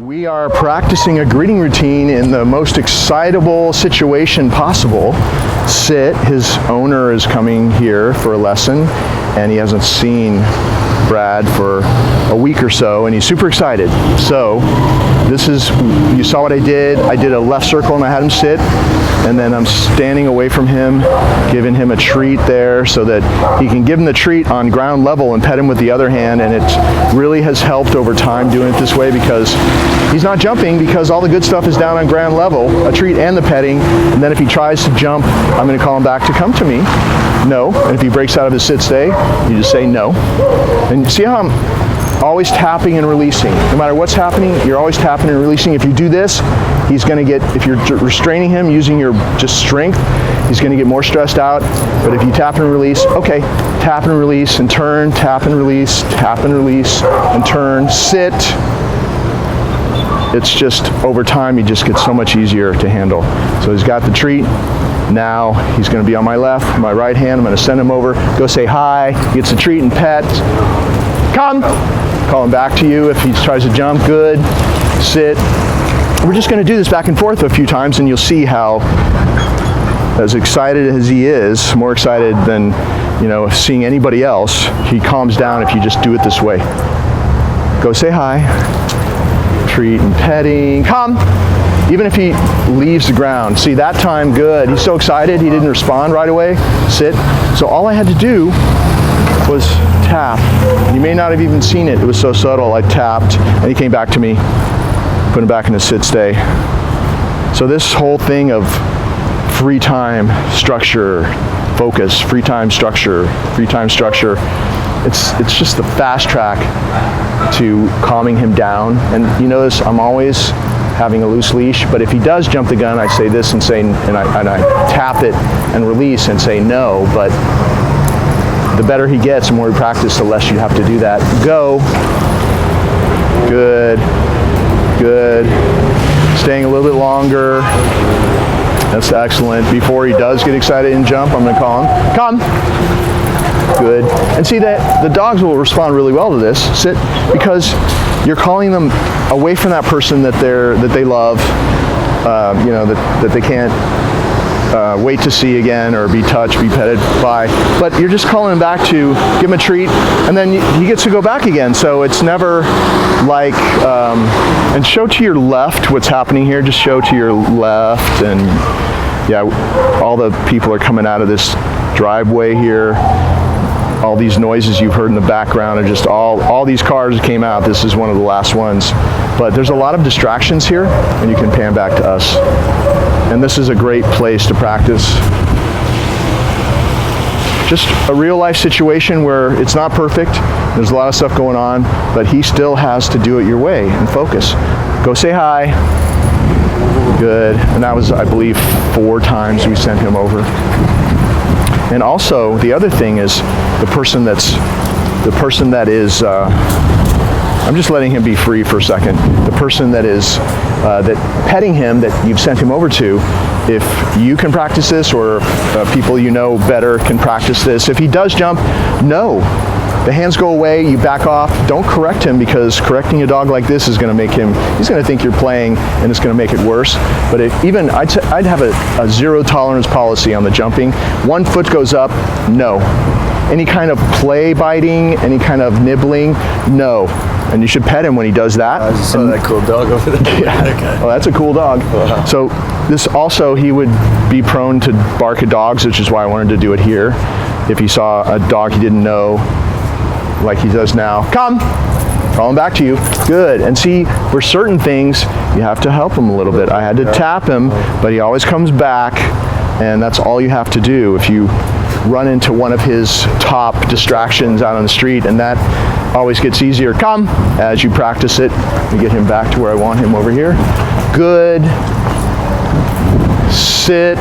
We are practicing a greeting routine in the most excitable situation possible. Sit, his owner is coming here for a lesson, and he hasn't seen Brad for a week or so, and he's super excited. So this is, you saw what I did. I did a left circle and I had him sit, and then I'm standing away from him, giving him a treat there so that he can give him the treat on ground level and pet him with the other hand, and it really has helped over time doing it this way because he's not jumping because all the good stuff is down on ground level, a treat and the petting, and then if he tries to jump, I'm going to call him back to come to me. No. And if he breaks out of his sit stay, you just say no. And see how I'm always tapping and releasing. No matter what's happening, you're always tapping and releasing. If you do this, he's going to get, if you're restraining him using your just strength, he's going to get more stressed out. But if you tap and release, okay, tap and release and turn, tap and release and turn, sit. It's just over time, he just gets so much easier to handle. So he's got the treat. Now he's going to be on my left, my right hand. I'm going to send him over. Go say hi. He gets a treat and pet. Come. Call him back to you if he tries to jump. Good. Sit. We're just going to do this back and forth a few times, and you'll see how, as excited as he is, more excited than seeing anybody else, he calms down if you just do it this way. Go say hi. Treat and petting. Come. Even if he leaves the ground. See, that time, good. He's so excited, he didn't respond right away. Sit. So all I had to do was tap. You may not have even seen it. It was so subtle. I tapped, and he came back to me. Put him back in his sit stay. So this whole thing of free time structure, focus, free time structure, it's just the fast track to calming him down. And you notice I'm always having a loose leash, but if he does jump the gun, I say this and I tap it and release and say no. But the better he gets, the more we practice, the less you have to do that. Go. Good. Good. Staying a little bit longer. That's excellent. Before he does get excited and jump, I'm going to call him. Come. Good. And see that the dogs will respond really well to this. Sit, because you're calling them away from that person that they love, that they can't wait to see again or be touched, be petted by. But you're just calling him back to give him a treat, and then he gets to go back again. So it's never like, and show to your left what's happening here. Just show to your left, and yeah, all the people are coming out of this driveway here. All these noises you've heard in the background are just all these cars came out. This is one of the last ones. But there's a lot of distractions here, and you can pan back to us. And this is a great place to practice. Just a real life situation where it's not perfect. There's a lot of stuff going on, but he still has to do it your way and focus. Go say hi. Good. And that was, I believe, 4 times we sent him over. And also, the other thing is the person that is, I'm just letting him be free for a second. The person that is, that petting him, that you've sent him over to, if you can practice this, or people you know better can practice this. If he does jump, no. The hands go away, you back off. Don't correct him, because correcting a dog like this is going to make him, he's going to think you're playing, and it's going to make it worse. But I'd have a zero tolerance policy on the jumping. 1 foot goes up, no. Any kind of play biting, any kind of nibbling, no. And you should pet him when he does that. I just saw that cool dog over there. Yeah. Okay. Well, that's a cool dog. Wow. So this also, he would be prone to bark at dogs, which is why I wanted to do it here. If he saw a dog he didn't know, like he does now, come, call him back to you. Good. And see, for certain things, you have to help him a little bit. I had to tap him, but he always comes back, and that's all you have to do. If you run into one of his top distractions out on the street, and that always gets easier. Come, as you practice it, you get him back to where I want him over here. Good. Sit.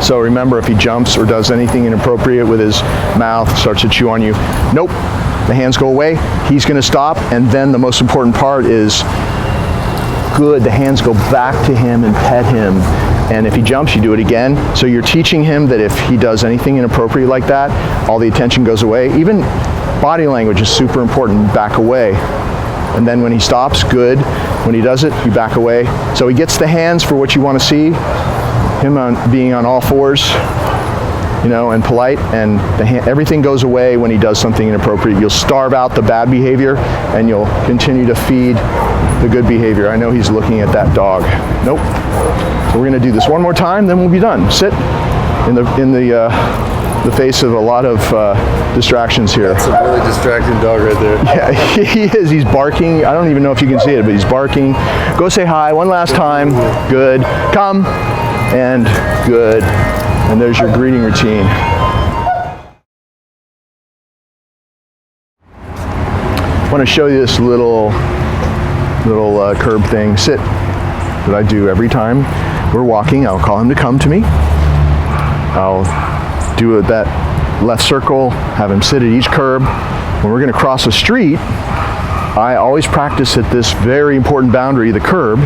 So remember, if he jumps or does anything inappropriate with his mouth, starts to chew on you, nope, the hands go away, he's going to stop, and then the most important part is, good, the hands go back to him and pet him, and if he jumps, you do it again. So you're teaching him that if he does anything inappropriate like that, all the attention goes away. Even body language is super important. Back away. And then when he stops, good. When he does it, you back away. So he gets the hands for what you want to see, him being on all fours, you know, and polite, and everything goes away when he does something inappropriate. You'll starve out the bad behavior, and you'll continue to feed the good behavior. I know he's looking at that dog. Nope. So we're going to do this one more time, then we'll be done. Sit in the face of a lot of distractions here. That's a really distracting dog right there. Yeah, he is. He's barking. I don't even know if you can see it, but he's barking. Go say hi one last time. Good. Come. And good. And there's your greeting routine. I want to show you this little curb thing. Sit. That I do every time we're walking. I'll call him to come to me. I'll do that left circle, have him sit at each curb. When we're going to cross a street, I always practice at this very important boundary, the curb,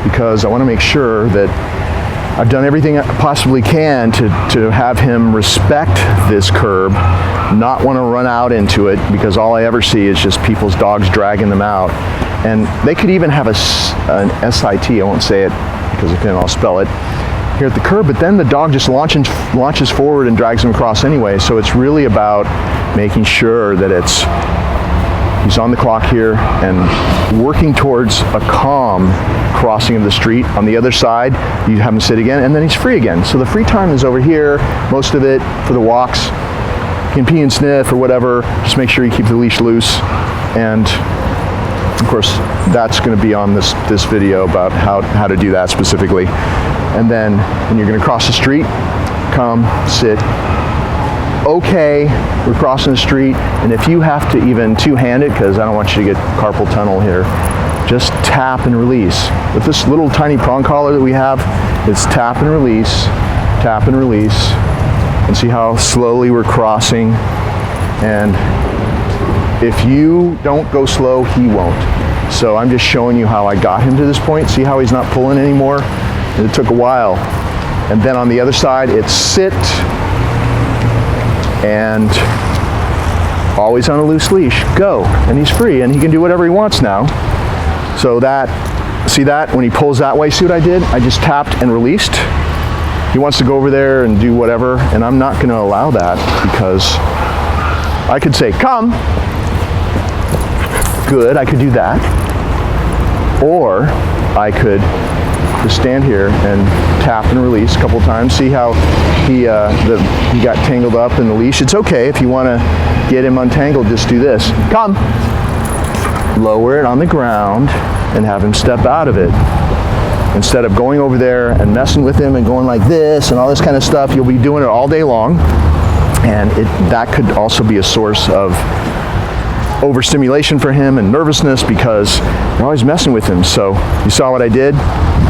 because I want to make sure that I've done everything I possibly can to have him respect this curb, not want to run out into it, because all I ever see is just people's dogs dragging them out. And they could even have an SIT, I won't say it because then I'll spell it, here at the curb, but then the dog just launches forward and drags him across anyway. So it's really about making sure that he's on the clock here and working towards a calm crossing of the street. On the other side, you have him sit again, and then he's free again. So the free time is over here, most of it for the walks. You can pee and sniff or whatever, just make sure you keep the leash loose. And of course, that's going to be on this video about how to do that specifically. And then when you're going to cross the street, come, sit. Okay, we're crossing the street, and if you have to even two-hand it, because I don't want you to get carpal tunnel here, just tap and release. With this little tiny prong collar that we have, it's tap and release, and see how slowly we're crossing. And if you don't go slow, he won't. So I'm just showing you how I got him to this point. See how he's not pulling anymore? It took a while. And then on the other side, it's sit and always on a loose leash. Go. And he's free, and he can do whatever he wants now. So see that? When he pulls that way, see what I did? I just tapped and released. He wants to go over there and do whatever, and I'm not going to allow that, because I could say, come. Good, I could do that. Or I could just stand here and tap and release a couple times. See how he got tangled up in the leash? It's okay if you want to get him untangled, just do this. Come. Lower it on the ground and have him step out of it. Instead of going over there and messing with him and going like this and all this kind of stuff, you'll be doing it all day long. And that could also be a source of overstimulation for him and nervousness, because you're always messing with him. So you saw what I did?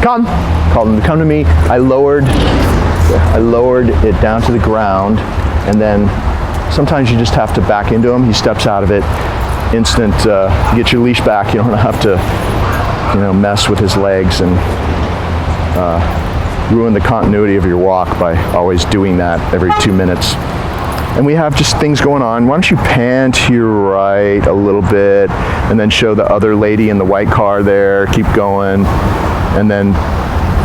Come. Called him to come to me. I lowered it down to the ground, and then sometimes you just have to back into him. He steps out of it. Instant, get your leash back. You don't have to, mess with his legs and ruin the continuity of your walk by always doing that every 2 minutes. And we have just things going on. Why don't you pan to your right a little bit, and then show the other lady in the white car there. Keep going. And then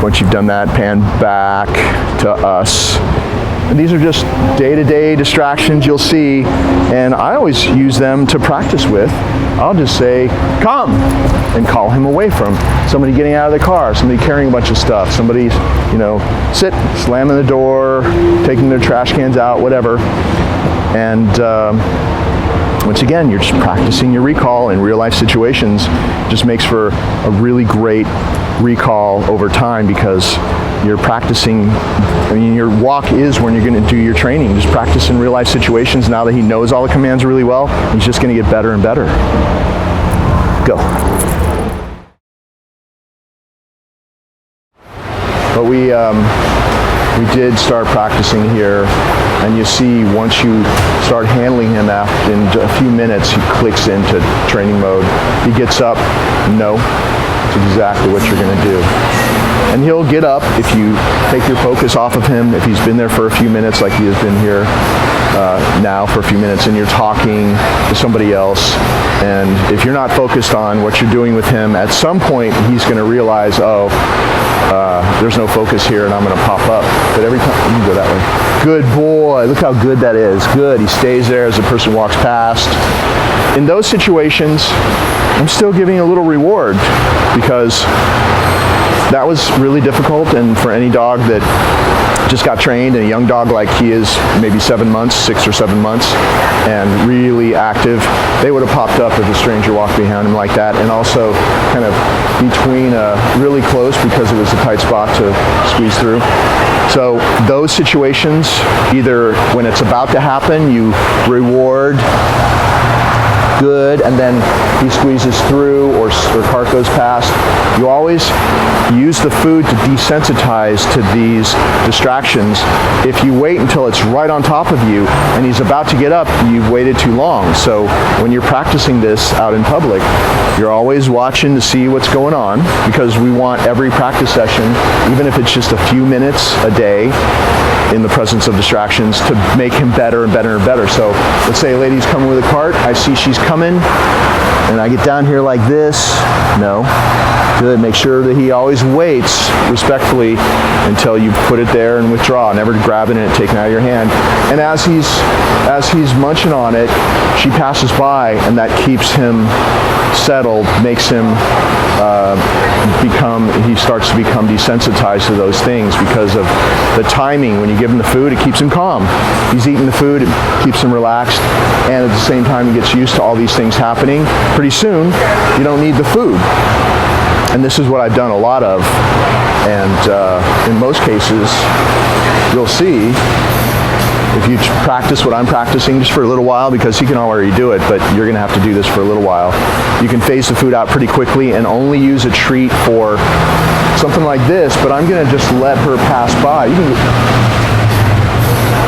once you've done that, pan back to us. And these are just day-to-day distractions you'll see, and I always use them to practice with. I'll just say, come, and call him away from somebody getting out of the car, somebody carrying a bunch of stuff, somebody, sit, slamming the door, taking their trash cans out, whatever. And once again, you're just practicing your recall in real-life situations. It just makes for a really great recall over time, because you're practicing. Your walk is when you're going to do your training. Just practice in real life situations. Now that he knows all the commands really well, he's just going to get better and better. Go. But we did start practicing here, and you see once you start handling him in a few minutes, he clicks into training mode. He gets up. No, it's exactly what you're going to do. And he'll get up if you take your focus off of him, if he's been there for a few minutes like he has been here. now for a few minutes, and you're talking to somebody else, and if you're not focused on what you're doing with him, at some point he's going to realize, oh, there's no focus here and I'm going to pop up. But every time, you can go that way. Good boy, look how good that is. Good, he stays there as the person walks past. In those situations, I'm still giving a little reward because that was really difficult, and for any dog that just got trained, and a young dog like he is, maybe 7 months, 6 or 7 months, and really active, they would have popped up if a stranger walked behind him like that, and also kind of between really close because it was a tight spot to squeeze through. So those situations, either when it's about to happen, you reward, good, and then he squeezes through or cart goes past. You always use the food to desensitize to these distractions. If you wait until it's right on top of you and he's about to get up, you've waited too long. So when you're practicing this out in public, you're always watching to see what's going on, because we want every practice session, even if it's just a few minutes a day in the presence of distractions, to make him better and better and better. So let's say a lady's coming with a cart, I see she's coming, and I get down here like this. No. Good. Make sure that he always waits respectfully until you put it there and withdraw, never grabbing it, taking it out of your hand. And as he's munching on it, she passes by, and that keeps him settled, makes him he starts to become desensitized to those things because of the timing. When you give him the food, it keeps him calm. He's eating the food, it keeps him relaxed, and at the same time he gets used to all these things happening. Pretty soon, you don't need the food. And this is what I've done a lot of, and in most cases, you'll see, if you practice what I'm practicing just for a little while, because he can already do it, but you're going to have to do this for a little while, you can phase the food out pretty quickly and only use a treat for something like this, but I'm going to just let her pass by.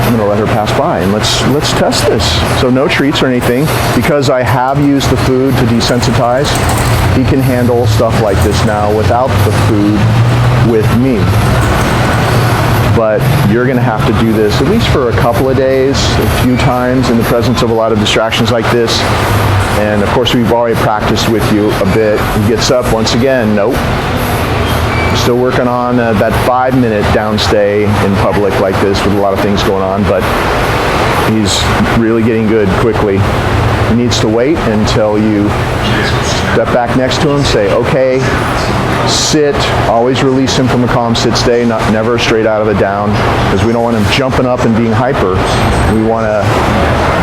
I'm going to let her pass by, and let's test this. So no treats or anything, because I have used the food to desensitize. He can handle stuff like this now without the food with me. But you're going to have to do this at least for a couple of days, a few times in the presence of a lot of distractions like this. And of course, we've already practiced with you a bit. He gets up once again. Nope. Still working on that 5-minute downstay in public like this with a lot of things going on, but he's really getting good quickly. He needs to wait until you step back next to him, say, okay, sit, always release him from a calm sit stay, never straight out of a down, because we don't want him jumping up and being hyper. We want to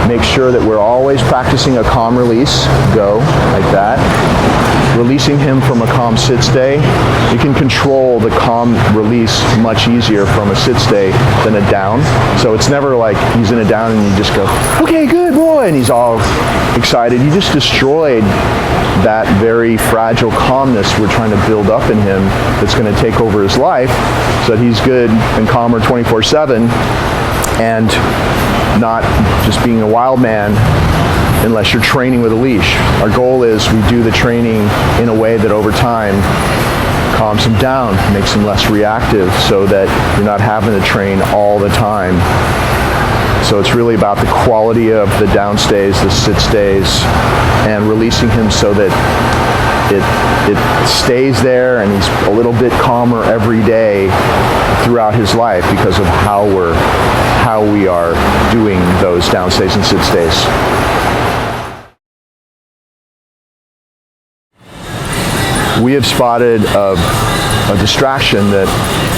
make sure that we're always practicing a calm release. Go, like that. Releasing him from a calm sit stay. You can control the calm release much easier from a sit stay than a down. So it's never like he's in a down and you just go, okay, good boy, and he's all excited. You just destroyed that very fragile calmness we're trying to build up in him that's going to take over his life so that he's good and calmer 24/7 and not just being a wild man unless you're training with a leash. Our goal is we do the training in a way that over time calms him down, makes him less reactive so that you're not having to train all the time. So it's really about the quality of the downstays, the sit stays, and releasing him so that it stays there and he's a little bit calmer every day throughout his life because of how we are doing those downstays and sit stays. We have spotted a distraction that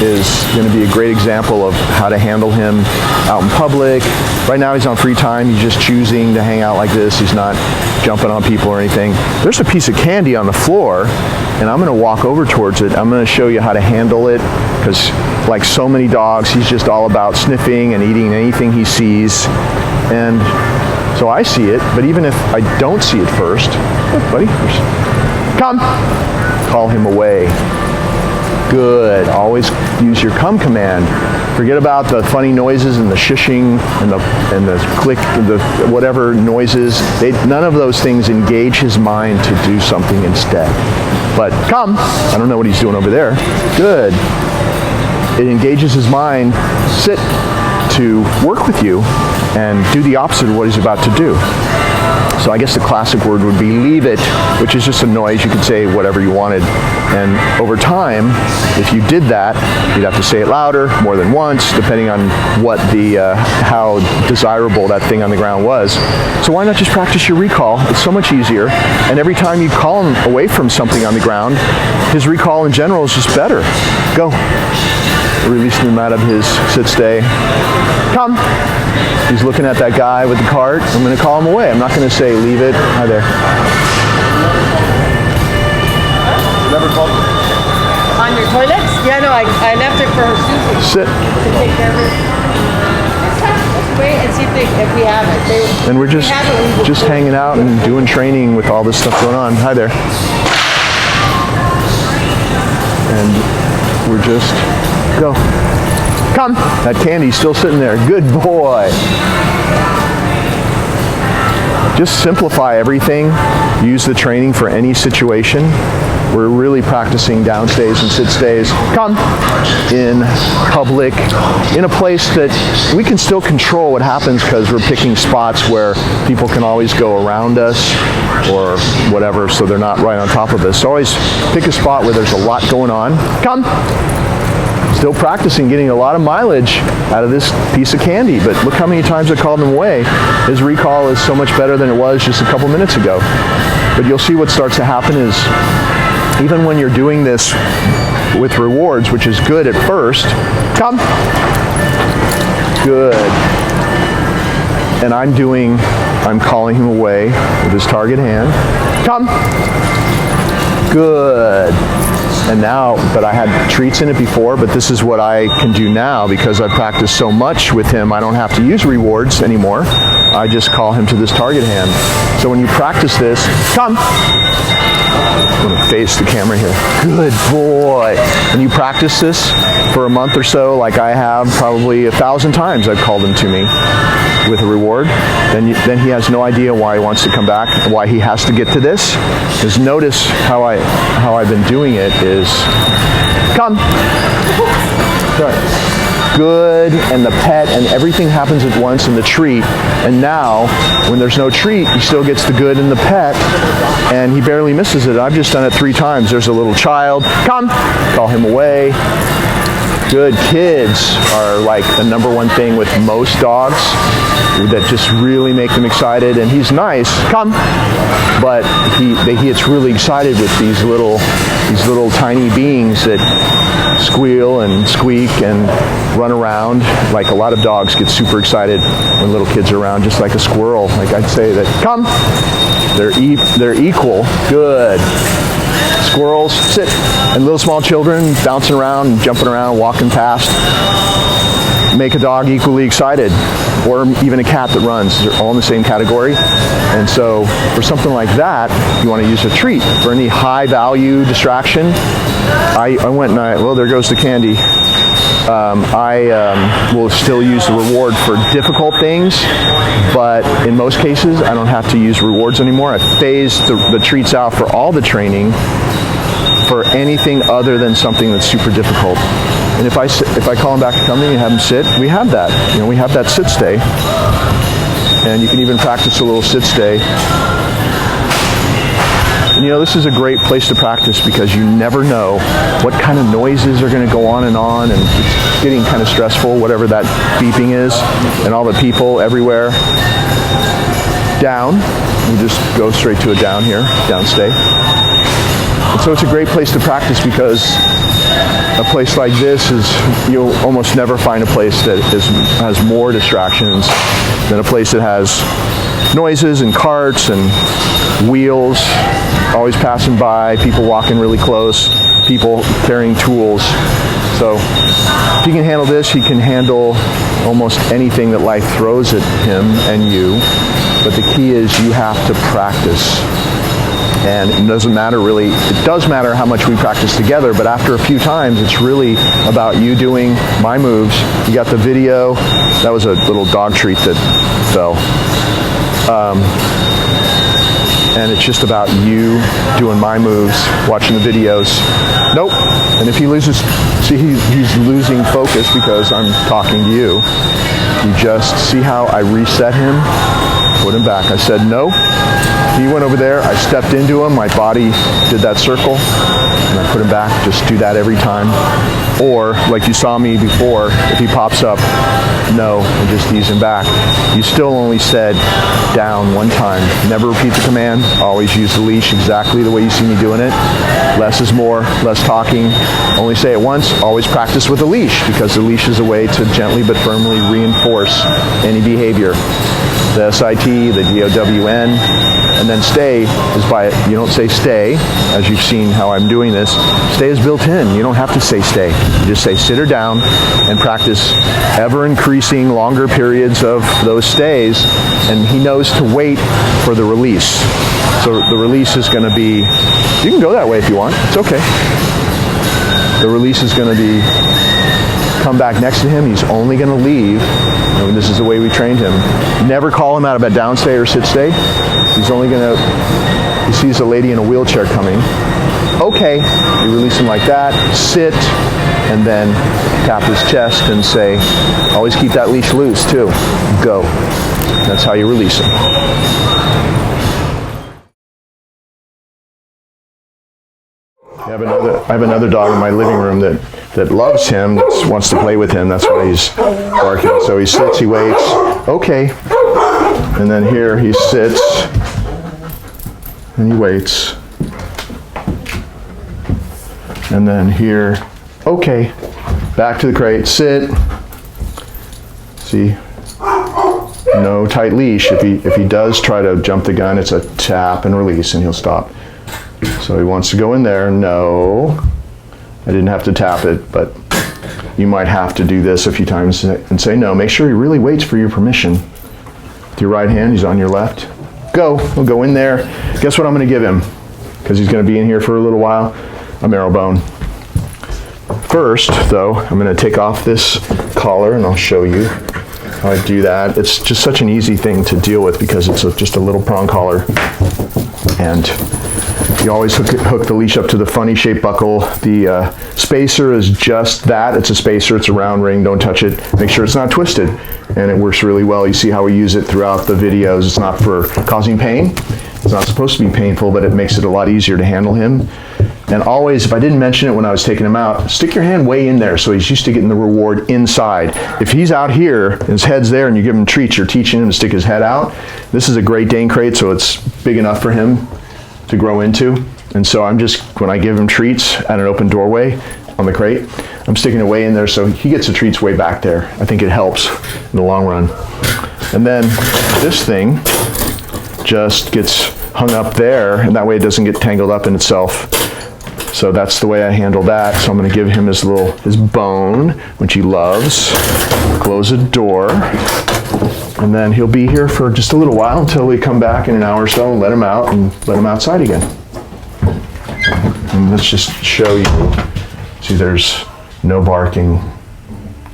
is going to be a great example of how to handle him out in public. Right now he's on free time. He's just choosing to hang out like this. He's not jumping on people or anything. There's a piece of candy on the floor, and I'm going to walk over towards it. I'm going to show you how to handle it, because like so many dogs, he's just all about sniffing and eating anything he sees. And so I see it, but even if I don't see it first, look, buddy, come. Call him away. Good. Always use your come command. Forget about the funny noises and the shushing and the click, the whatever noises. None of those things engage his mind to do something instead. But come. I don't know what he's doing over there. Good. It engages his mind. Sit. to work with you and do the opposite of what he's about to do. So I guess the classic word would be leave it, which is just a noise. You could say whatever you wanted. And over time, if you did that, you'd have to say it louder, more than once, depending on what how desirable that thing on the ground was. So why not just practice your recall? It's so much easier. And every time you call him away from something on the ground, his recall in general is just better. Go. Releasing him out of his sit stay. Come. He's looking at that guy with the cart. I'm going to call him away. I'm not going to say leave it. Hi there. Never called. On your toilets? Yeah, no, I left it for Susie Sit. to take care of it. Let's wait and see if we have it. And we're just hanging out and doing training with all this stuff going on. Hi there. And we're just go. Come. That candy's still sitting there. Good boy. Just simplify everything. Use the training for any situation. We're really practicing down stays and sit stays. Come. In public, in a place that we can still control what happens because we're picking spots where people can always go around us or whatever, so they're not right on top of us. So always pick a spot where there's a lot going on. Come. Still practicing getting a lot of mileage out of this piece of candy, but look how many times I called him away. His recall is so much better than it was just a couple minutes ago. But you'll see what starts to happen is even when you're doing this with rewards, which is good at first, come. Good. And I'm calling him away with his target hand. Come. Good. And now, but I had treats in it before, but this is what I can do now because I practiced so much with him, I don't have to use rewards anymore. I just call him to this target hand. So when you practice this, come. I'm going to face the camera here. Good boy. When you practice this for a month or so, like I have probably 1,000 times I've called him to me with a reward, then he has no idea why he wants to come back, why he has to get to this. Because notice how I've been doing it is, come. Sorry. Good, and the pet, and everything happens at once in the treat. And now, when there's no treat, he still gets the good and the pet, and he barely misses it. I've just done it 3 times. There's a little child, come, call him away. Good. Kids are like the #1 thing with most dogs that just really make them excited, and he's nice, come, but he gets really excited with these little tiny beings that squeal and squeak and run around. Like a lot of dogs get super excited when little kids are around, just like a squirrel. Like I'd say that, come, they're equal. Good. Squirrels, sit, and little small children bouncing around and jumping around, walking past, make a dog equally excited, or even a cat that runs. They're all in the same category. And so for something like that, you want to use a treat. For any high value distraction, I went and well, there goes the candy. I will still use the reward for difficult things, but in most cases, I don't have to use rewards anymore. I phase the treats out for all the training for anything other than something that's super difficult. And if I call him back to company and have him sit, we have that. You know, we have that sit stay. And you can even practice a little sit stay. And you know, this is a great place to practice because you never know what kind of noises are going to go on, and it's getting kind of stressful, whatever that beeping is, and all the people everywhere. Down. We just go straight to a down here, down stay. And so it's a great place to practice because a place like this you'll almost never find a place that has more distractions than a place that has noises and carts and wheels always passing by, people walking really close, people carrying tools. So if he can handle this, he can handle almost anything that life throws at him and you. But the key is you have to practice. And it doesn't matter really, it does matter how much we practice together, but after a few times, it's really about you doing my moves. You got the video. That was a little dog treat that fell. And it's just about you doing my moves, watching the videos. Nope. And if he loses, see, he's losing focus because I'm talking to you. You just see how I reset him, put him back. I said no. He went over there, I stepped into him, my body did that circle, and I put him back. Just do that every time. Or, like you saw me before, if he pops up, no, and just ease him back. You still only said down one time. Never repeat the command. Always use the leash exactly the way you see me doing it. Less is more, less talking. Only say it once. Always practice with a leash, because the leash is a way to gently but firmly reinforce any behavior. The SIT, the DOWN, and then stay is by, you don't say stay, as you've seen how I'm doing this. Stay is built in. You don't have to say stay. You just say sit or down and practice ever increasing longer periods of those stays, and he knows to wait for the release. So the release is going to be, you can go that way if you want, it's okay. The release is going to be, come back next to him, he's only going to leave, and this is the way we trained him. Never call him out of a down stay or sit stay. He's only going to, he sees a lady in a wheelchair coming. Okay, you release him like that, sit, and then tap his chest and say, always keep that leash loose too. Go. That's how you release him. I have another dog in my living room that loves him, that wants to play with him. That's why he's barking. So he sits, he waits. Okay. And then here he sits and he waits. And then here, okay. Back to the crate, sit. See, no tight leash. If he does try to jump the gun, it's a tap and release, and he'll stop. So he wants to go in there. No, I didn't have to tap it, but you might have to do this a few times and say no. Make sure he really waits for your permission. With your right hand, he's on your left. Go. He'll go in there. Guess what I'm going to give him? Because he's going to be in here for a little while. A marrow bone. First, though, I'm going to take off this collar, and I'll show you how I do that. It's just such an easy thing to deal with because it's just a little prong collar. And you always hook the leash up to the funny shaped buckle. The spacer is just that. It's a spacer. It's a round ring. Don't touch it. Make sure it's not twisted. And it works really well. You see how we use it throughout the videos. It's not for causing pain. It's not supposed to be painful, but it makes it a lot easier to handle him. And always, if I didn't mention it when I was taking him out, stick your hand way in there so he's used to getting the reward inside. If he's out here and his head's there and you give him treats, you're teaching him to stick his head out. This is a Great Dane crate, so it's big enough for him to grow into. And so I'm just, when I give him treats at an open doorway on the crate, I'm sticking it way in there so he gets the treats way back there. I think it helps in the long run. And then this thing just gets hung up there, and that way it doesn't get tangled up in itself. So that's the way I handle that. So I'm going to give him his bone, which he loves. Close the door, and then he'll be here for just a little while until we come back in an hour or so and let him out and let him outside again. And let's just show you. See, there's no barking.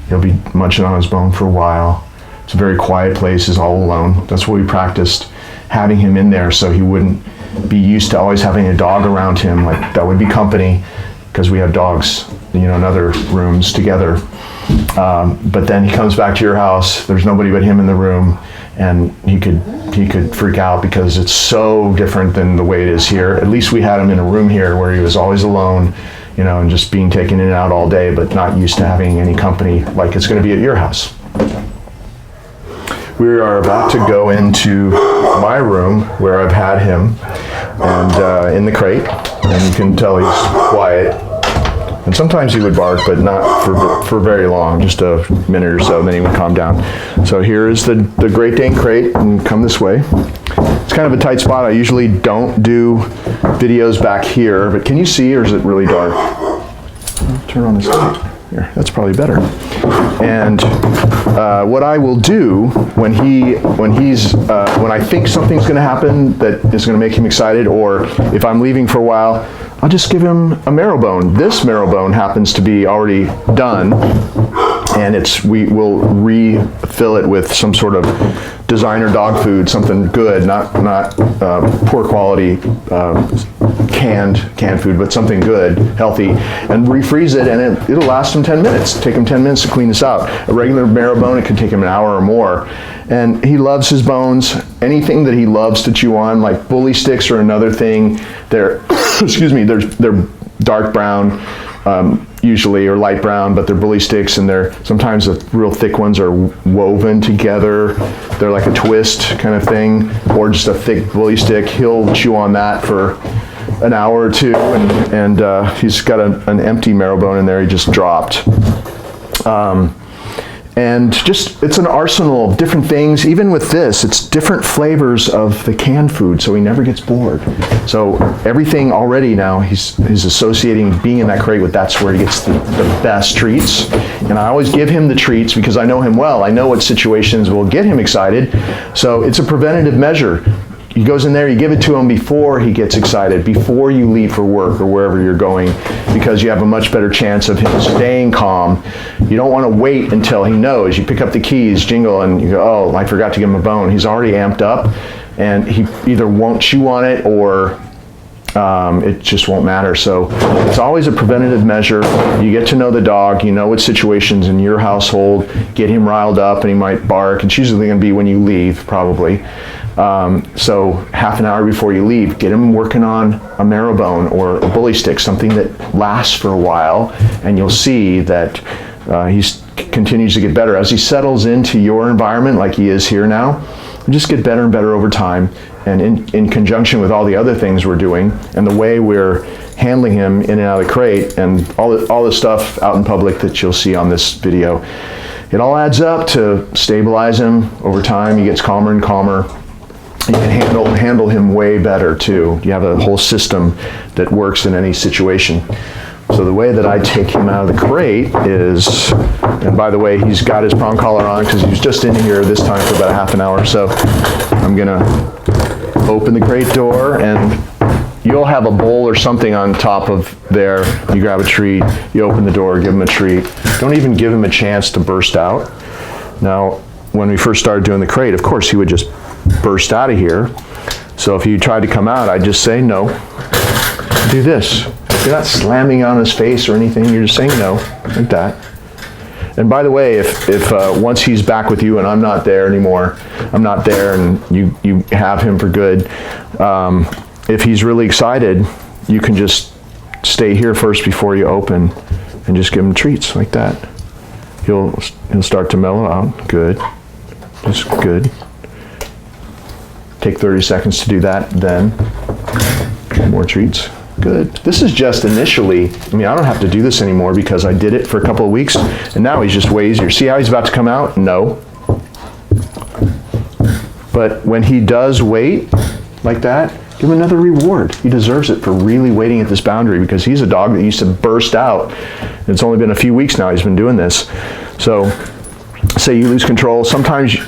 He'll be munching on his bone for a while. It's a very quiet place. He's all alone. That's what we practiced, having him in there so he wouldn't be used to always having a dog around him. Like, that would be company, because we have dogs, in other rooms together. But then he comes back to your house, there's nobody but him in the room, and he could freak out because it's so different than the way it is here. At least we had him in a room here where he was always alone, and just being taken in and out all day, but not used to having any company like it's going to be at your house. We are about to go into my room where I've had him, and in the crate, and you can tell he's quiet. And sometimes he would bark, but not for very long, just a minute or so, then he would calm down. So here is the Great Dane crate, and come this way. It's kind of a tight spot. I usually don't do videos back here, but can you see, or is it really dark? Turn on this light. Here, that's probably better. And what I will do when I think something's going to happen that is going to make him excited, or if I'm leaving for a while, I'll just give him a marrow bone. This marrow bone happens to be already done, and we will refill it with some sort of designer dog food, something good, not poor quality canned food, but something good, healthy, and refreeze it, and it'll last him 10 minutes. Take him 10 minutes to clean this out. A regular marrow bone, it could take him an hour or more. And he loves his bones. Anything that he loves to chew on, like bully sticks are another thing. They're, excuse me, they're dark brown, usually, or light brown, but they're bully sticks, and sometimes the real thick ones are woven together. They're like a twist kind of thing, or just a thick bully stick. He'll chew on that for an hour or two, and he's got an empty marrow bone in there he just dropped. And just, it's an arsenal of different things. Even with this, it's different flavors of the canned food, so he never gets bored. So everything already now, he's associating being in that crate with, that's where he gets the best treats. And I always give him the treats because I know him well. I know what situations will get him excited. So it's a preventative measure. He goes in there, you give it to him before he gets excited, before you leave for work or wherever you're going, because you have a much better chance of him staying calm. You don't want to wait until he knows. You pick up the keys, jingle, and you go, oh, I forgot to give him a bone. He's already amped up, and he either won't chew on it or it just won't matter. So it's always a preventative measure. You get to know the dog, you know what situations in your household get him riled up and he might bark. It's usually going to be when you leave, probably. So half an hour before you leave, get him working on a marrow bone or a bully stick, something that lasts for a while, and you'll see that he continues to get better. As he settles into your environment like he is here now, he'll just get better and better over time. And in conjunction with all the other things we're doing and the way we're handling him in and out of the crate and all the stuff out in public that you'll see on this video, it all adds up to stabilize him over time. He gets calmer and calmer. You can handle him way better too. You have a whole system that works in any situation. So the way that I take him out of the crate is, and by the way, he's got his prong collar on because he was just in here this time for about a half an hour. So I'm gonna open the crate door, and you'll have a bowl or something on top of there. You grab a treat, you open the door, give him a treat. Don't even give him a chance to burst out. Now, when we first started doing the crate, of course, he would just burst out of here. So if you tried to come out, I'd just say no. Do this. You're not slamming on his face or anything. You're just saying no, like that. And by the way, if once he's back with you and I'm not there anymore, I'm not there and you have him for good, if he's really excited, you can just stay here first before you open and just give him treats like that. He'll start to mellow out. Good. Just good. Take 30 seconds to do that, then more treats. Good. This is just initially, I mean, I don't have to do this anymore because I did it for a couple of weeks, and now he's just way easier. See how he's about to come out? No. But when he does wait like that, give him another reward. He deserves it for really waiting at this boundary, because he's a dog that used to burst out. It's only been a few weeks now he's been doing this. So, say you lose control, sometimes,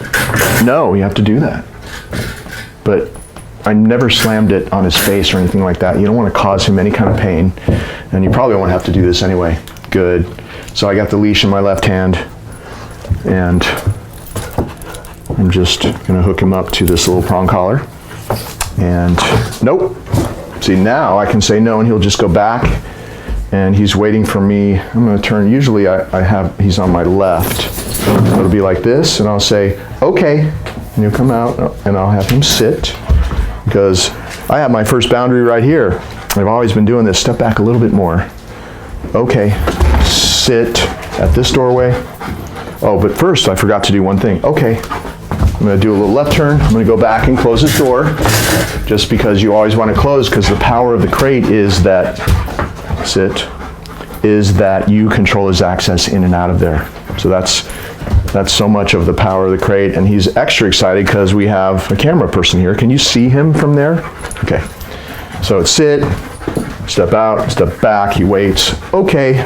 no, you have to do that. But I never slammed it on his face or anything like that. You don't want to cause him any kind of pain, and you probably won't have to do this anyway. Good. So I got the leash in my left hand, and I'm just going to hook him up to this little prong collar. And nope. See, now I can say no, and he'll just go back, and he's waiting for me. I'm going to turn. Usually he's on my left. It'll be like this, and I'll say, okay, and he'll come out, and I'll have him sit, because I have my first boundary right here. I've always been doing this. Step back a little bit more. Okay, sit at this doorway. Oh, but first I forgot to do one thing. Okay, I'm going to do a little left turn. I'm going to go back and close this door, just because you always want to close, because the power of the crate is that, sit, is that you control his access in and out of there. So that's so much of the power of the crate, and he's extra excited because we have a camera person here. Can you see him from there? Okay. So it's sit, step out, step back, he waits, okay.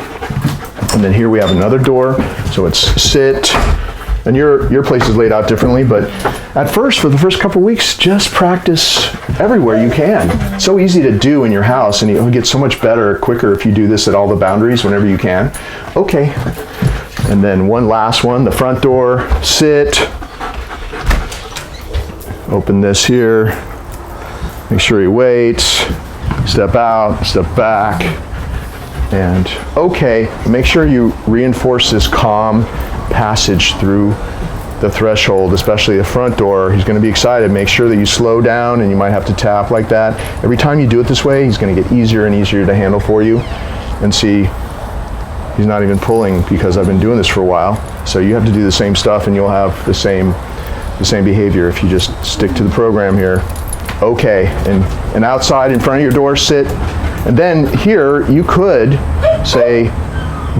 And then here we have another door, so it's sit, and your place is laid out differently, but at first, for the first couple weeks, just practice everywhere you can. It's so easy to do in your house, and you'll get so much better, quicker if you do this at all the boundaries whenever you can. Okay. And then one last one, the front door, sit, open this here, make sure he waits, step out, step back, and okay. Make sure you reinforce this calm passage through the threshold, especially the front door. He's going to be excited. Make sure that you slow down, and you might have to tap like that. Every time you do it this way, he's going to get easier and easier to handle for you. And see, he's not even pulling because I've been doing this for a while. So you have to do the same stuff, and you'll have the same behavior if you just stick to the program here. Okay, and outside in front of your door, sit. And then here, you could say,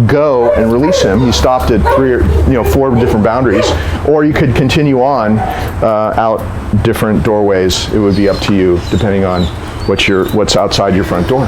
go and release him. You stopped at 4 different boundaries, or you could continue on out different doorways. It would be up to you, depending on what's outside your front door.